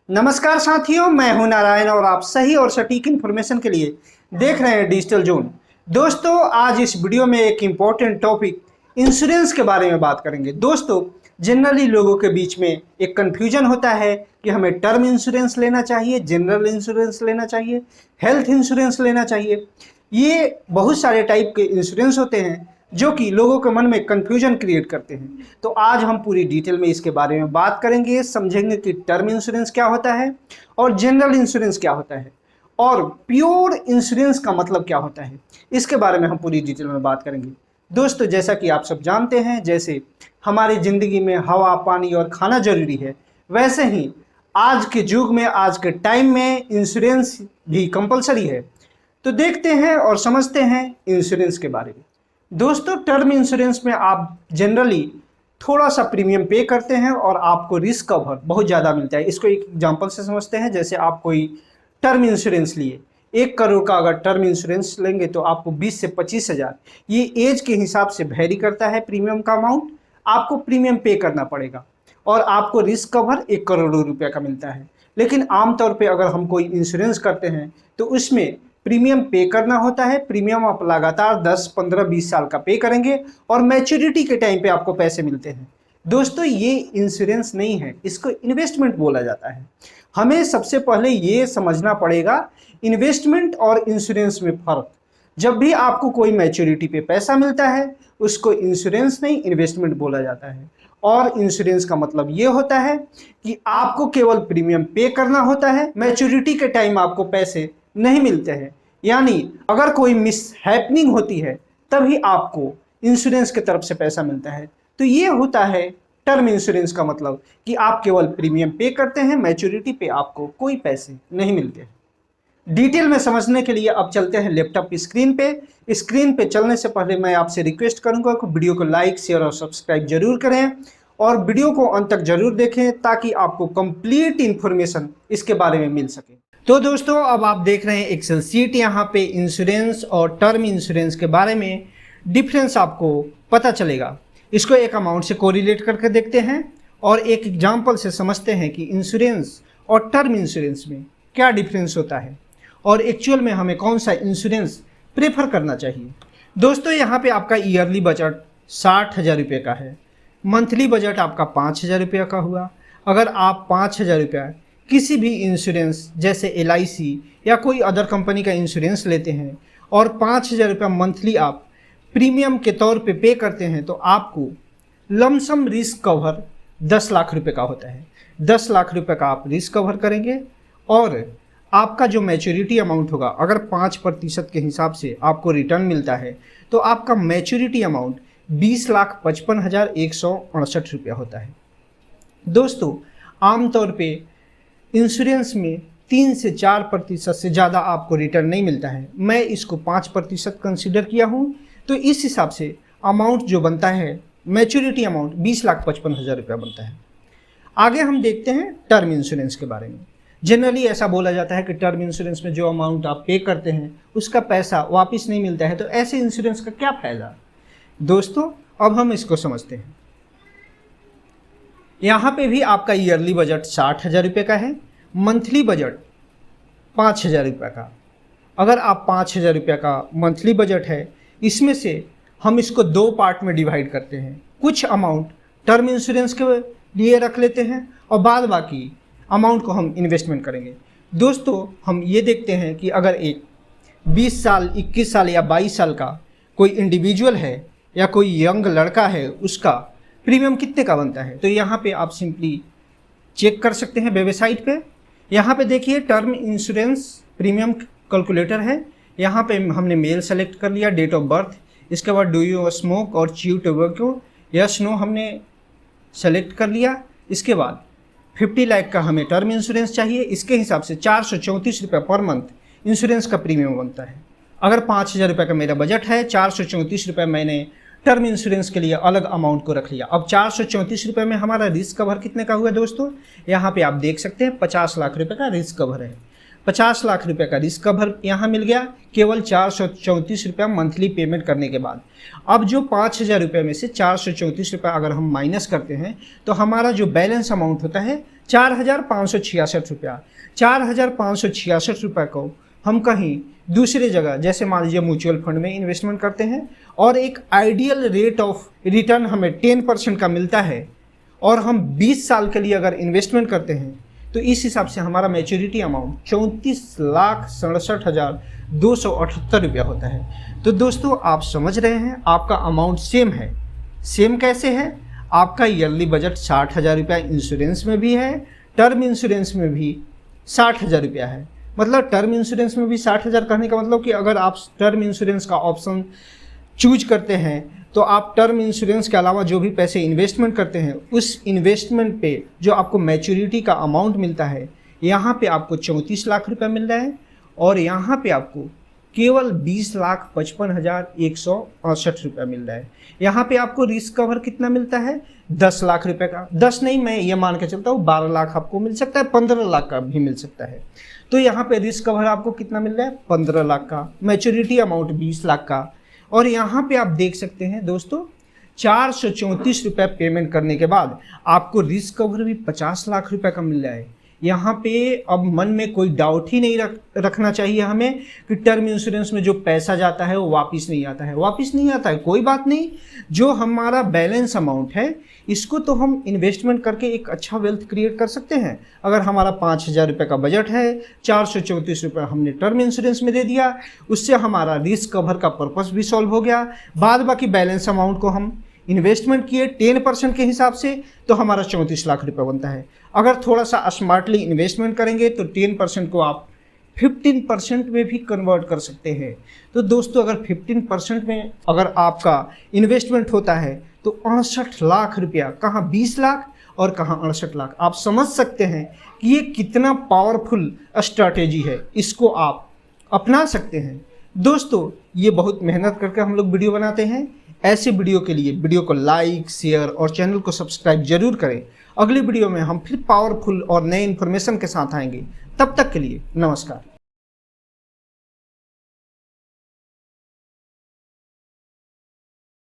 नमस्कार साथियों, मैं हूं नारायण और आप सही और सटीक इन्फॉर्मेशन के लिए देख रहे हैं डिजिटल जोन। दोस्तों, आज इस वीडियो में एक इम्पॉर्टेंट टॉपिक इंश्योरेंस के बारे में बात करेंगे। दोस्तों, जनरली लोगों के बीच में एक कन्फ्यूजन होता है कि हमें टर्म इंश्योरेंस लेना चाहिए, जनरल इंश्योरेंस लेना चाहिए, हेल्थ इंश्योरेंस लेना चाहिए। ये बहुत सारे टाइप के इंश्योरेंस होते हैं जो कि लोगों के मन में कंफ्यूजन क्रिएट करते हैं। तो आज हम पूरी डिटेल में इसके बारे में बात करेंगे, समझेंगे कि टर्म इंश्योरेंस क्या होता है और जनरल इंश्योरेंस क्या होता है और प्योर इंश्योरेंस का मतलब क्या होता है। इसके बारे में हम पूरी डिटेल में बात करेंगे। दोस्तों, जैसा कि आप सब जानते हैं, जैसे हमारी ज़िंदगी में हवा, पानी और खाना जरूरी है, वैसे ही आज के युग में, आज के टाइम में इंश्योरेंस भी कंपलसरी है। तो देखते हैं और समझते हैं इंश्योरेंस के बारे में। दोस्तों, टर्म इंश्योरेंस में आप जनरली थोड़ा सा प्रीमियम पे करते हैं और आपको रिस्क कवर बहुत ज़्यादा मिलता है। इसको एक एग्जांपल से समझते हैं। जैसे आप कोई टर्म इंश्योरेंस लिए, 1 करोड़ का अगर टर्म इंश्योरेंस लेंगे तो आपको 20 से 25 हज़ार, ये एज के हिसाब से वेरी करता है प्रीमियम का अमाउंट, आपको प्रीमियम पे करना पड़ेगा और आपको रिस्क कवर 1 करोड़ रुपये का मिलता है। लेकिन आमतौर पर अगर हम कोई इंश्योरेंस करते हैं तो उसमें प्रीमियम पे करना होता है। प्रीमियम आप लगातार 10, 15, 20 साल का पे करेंगे और मैच्योरिटी के टाइम पे आपको पैसे मिलते हैं। दोस्तों, ये इंश्योरेंस नहीं है, इसको इन्वेस्टमेंट बोला जाता है। हमें सबसे पहले ये समझना पड़ेगा इन्वेस्टमेंट और इंश्योरेंस में फ़र्क। जब भी आपको कोई मैच्योरिटी पे पैसा मिलता है उसको इंश्योरेंस नहीं, इन्वेस्टमेंट बोला जाता है। और इंश्योरेंस का मतलब ये होता है कि आपको केवल प्रीमियम पे करना होता है, मैच्योरिटी के टाइम आपको पैसे नहीं मिलते हैं। यानी अगर कोई मिस हैपनिंग होती है तभी आपको इंश्योरेंस की तरफ से पैसा मिलता है। तो ये होता है टर्म इंश्योरेंस का मतलब कि आप केवल प्रीमियम पे करते हैं, मैच्योरिटी पे आपको कोई पैसे नहीं मिलते हैं। डिटेल में समझने के लिए अब चलते हैं लैपटॉप की स्क्रीन पे। स्क्रीन पे चलने से पहले मैं आपसे रिक्वेस्ट करूंगा कि वीडियो को लाइक, शेयर और सब्सक्राइब जरूर करें और वीडियो को अंत तक जरूर देखें ताकि आपको कंप्लीट इंफॉर्मेशन इसके बारे में मिल सके। तो दोस्तों, अब आप देख रहे हैं एक्सेल सीट। यहाँ पे इंश्योरेंस और टर्म इंश्योरेंस के बारे में डिफरेंस आपको पता चलेगा। इसको एक अमाउंट से कोरिलेट करके देखते हैं और एक एग्जांपल से समझते हैं कि इंश्योरेंस और टर्म इंश्योरेंस में क्या डिफरेंस होता है और एक्चुअल में हमें कौन सा इंश्योरेंस प्रेफर करना चाहिए। दोस्तों, यहाँ पे आपका ईयरली बजट 60,000 रुपये का है, मंथली बजट आपका 5,000 रुपये का हुआ। अगर आप 5,000 रुपया किसी भी इंश्योरेंस जैसे LIC या कोई अदर कंपनी का इंश्योरेंस लेते हैं और 5,000 रुपया मंथली आप प्रीमियम के तौर पे करते हैं तो आपको लमसम रिस्क कवर 10 लाख रुपए का होता है। 10 लाख रुपए का आप रिस्क कवर करेंगे और आपका जो मैच्योरिटी अमाउंट होगा, अगर 5% के हिसाब से आपको रिटर्न मिलता है तो आपका मैच्योरिटी अमाउंट 20,55,168 रुपया होता है। दोस्तों, आमतौर पे इंश्योरेंस में 3 से 4% से ज़्यादा आपको रिटर्न नहीं मिलता है। मैं इसको 5% कंसिडर किया हूँ, तो इस हिसाब से अमाउंट जो बनता है, मैच्योरिटी अमाउंट 20,55,000 रुपया बनता है। आगे हम देखते हैं टर्म इंश्योरेंस के बारे में। जनरली ऐसा बोला जाता है कि टर्म इंश्योरेंस में जो अमाउंट आप पे करते हैं उसका पैसा वापस नहीं मिलता है, तो ऐसे इंश्योरेंस का क्या फ़ायदा। दोस्तों, अब हम इसको समझते हैं। यहाँ पे भी आपका ईयरली बजट 60,000 रुपये का है, मंथली बजट 5,000 रुपये का। अगर आप 5,000 रुपये का मंथली बजट है, इसमें से हम इसको 2 पार्ट में डिवाइड करते हैं। कुछ अमाउंट टर्म इंश्योरेंस के लिए रख लेते हैं और बाद बाकी अमाउंट को हम इन्वेस्टमेंट करेंगे। दोस्तों, हम ये देखते हैं कि अगर एक 20 साल, 21 साल या 22 साल का कोई इंडिविजुअल है या कोई यंग लड़का है, उसका प्रीमियम कितने का बनता है, तो यहाँ पे आप सिंपली चेक कर सकते हैं वेबसाइट पे। यहाँ पे देखिए टर्म इंश्योरेंस प्रीमियम कैलकुलेटर है। यहाँ पे हमने मेल सेलेक्ट कर लिया, डेट ऑफ बर्थ, इसके बाद डू यू स्मोक और च्यू टोबैको, यस नो हमने सेलेक्ट कर लिया। इसके बाद 50 लाख का हमें टर्म इंश्योरेंस चाहिए। इसके हिसाब से 434 रुपये पर मंथ इंश्योरेंस का प्रीमियम बनता है। अगर 5,000 रुपये का मेरा बजट है, 434 रुपये मैंने टर्म इंश्योरेंस के लिए अलग अमाउंट को रख लिया। अब 434 रुपये में हमारा रिस्क कवर कितने का हुआ दोस्तों, यहाँ पे आप देख सकते हैं 50 लाख रुपए का रिस्क कवर है। 50 लाख रुपए का रिस्क कवर यहाँ मिल गया केवल 434 रुपया मंथली पेमेंट करने के बाद। अब जो 5,000 रुपये में से 434 रुपये अगर हम माइनस करते हैं तो हमारा जो बैलेंस अमाउंट होता है 4,566 रुपया। 4,566 रुपये को हम कहीं दूसरी जगह जैसे मान लीजिए म्यूचुअल फंड में इन्वेस्टमेंट करते हैं और एक आइडियल रेट ऑफ रिटर्न हमें 10% का मिलता है और हम 20 साल के लिए अगर इन्वेस्टमेंट करते हैं तो इस हिसाब से हमारा मैच्योरिटी अमाउंट 34,67,278 रुपया होता है। तो दोस्तों आप समझ रहे हैं आपका अमाउंट सेम है। सेम कैसे है? आपका ईयरली बजट 60,000 रुपया इंश्योरेंस में भी है, टर्म इंश्योरेंस में भी 60,000 रुपया है। मतलब टर्म इंश्योरेंस में भी 60,000 कहने का मतलब कि अगर आप टर्म इंश्योरेंस का ऑप्शन चूज करते हैं तो आप टर्म इंश्योरेंस के अलावा जो भी पैसे इन्वेस्टमेंट करते हैं उस इन्वेस्टमेंट पे जो आपको मैच्योरिटी का अमाउंट मिलता है यहाँ पे आपको 34 लाख रुपए मिल रहा है और यहाँ पे आपको केवल 20,55,168 रुपया मिल रहा है। यहाँ पे आपको रिस्क कवर कितना मिलता है? 10 लाख रुपए का। 10 नहीं, मैं ये मान के चलता हूँ 12 लाख आपको मिल सकता है, 15 लाख का भी मिल सकता है। तो यहाँ पे रिस्क कवर आपको कितना मिल रहा है? 15 लाख का। मैच्योरिटी अमाउंट 20 लाख का। और यहाँ पे आप देख सकते हैं दोस्तों 434 रुपये पेमेंट करने के बाद आपको रिस्क कवर भी 50 लाख रुपए का मिल रहा है। यहाँ पे अब मन में कोई डाउट ही नहीं रखना चाहिए हमें कि टर्म इंश्योरेंस में जो पैसा जाता है वो वापस नहीं आता है। वापस नहीं आता है कोई बात नहीं, जो हमारा बैलेंस अमाउंट है इसको तो हम इन्वेस्टमेंट करके एक अच्छा वेल्थ क्रिएट कर सकते हैं। अगर हमारा 5,000 रुपये का बजट है, 434 रुपये हमने टर्म इंश्योरेंस में दे दिया, उससे हमारा रिस्क कवर का पर्पस भी सॉल्व हो गया। बाद बाकी बैलेंस अमाउंट को हम इन्वेस्टमेंट किए 10% के हिसाब से तो हमारा 34 लाख रुपए बनता है। अगर थोड़ा सा स्मार्टली इन्वेस्टमेंट करेंगे तो 10% को आप 15% में भी कन्वर्ट कर सकते हैं। तो दोस्तों अगर 15% में अगर आपका इन्वेस्टमेंट होता है तो 68 लाख रुपया, कहाँ 20 लाख और कहाँ 68 लाख। आप समझ सकते हैं कि ये कितना पावरफुल स्ट्रैटेजी है, इसको आप अपना सकते हैं। दोस्तों ये बहुत मेहनत करके हम लोग वीडियो बनाते हैं। ऐसे वीडियो के लिए वीडियो को लाइक, शेयर और चैनल को सब्सक्राइब जरूर करें। अगली वीडियो में हम फिर पावरफुल और नए इन्फॉर्मेशन के साथ आएंगे। तब तक के लिए नमस्कार।